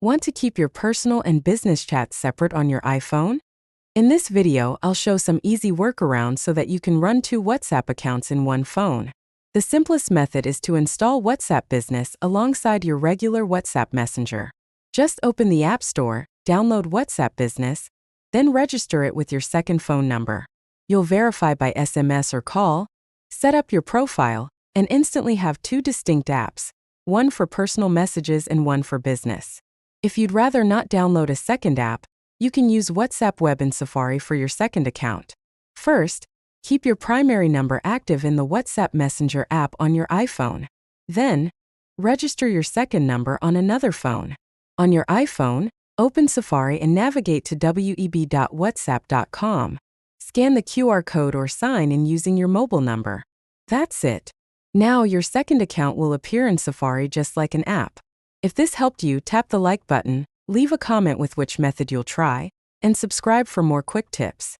Want to keep your personal and business chats separate on your iPhone? In this video, I'll show some easy workarounds so that you can run 2 WhatsApp accounts in one phone. The simplest method is to install WhatsApp Business alongside your regular WhatsApp Messenger. Just open the App Store, download WhatsApp Business, then register it with your second phone number. You'll verify by SMS or call, set up your profile, and instantly have 2 distinct apps, one for personal messages and one for business. If you'd rather not download a second app, you can use WhatsApp Web in Safari for your second account. First, keep your primary number active in the WhatsApp Messenger app on your iPhone. Then, register your second number on another phone. On your iPhone, open Safari and navigate to web.whatsapp.com. Scan the QR code or sign in using your mobile number. That's it. Now your second account will appear in Safari just like an app. If this helped you, tap the like button, leave a comment with which method you'll try, and subscribe for more quick tips.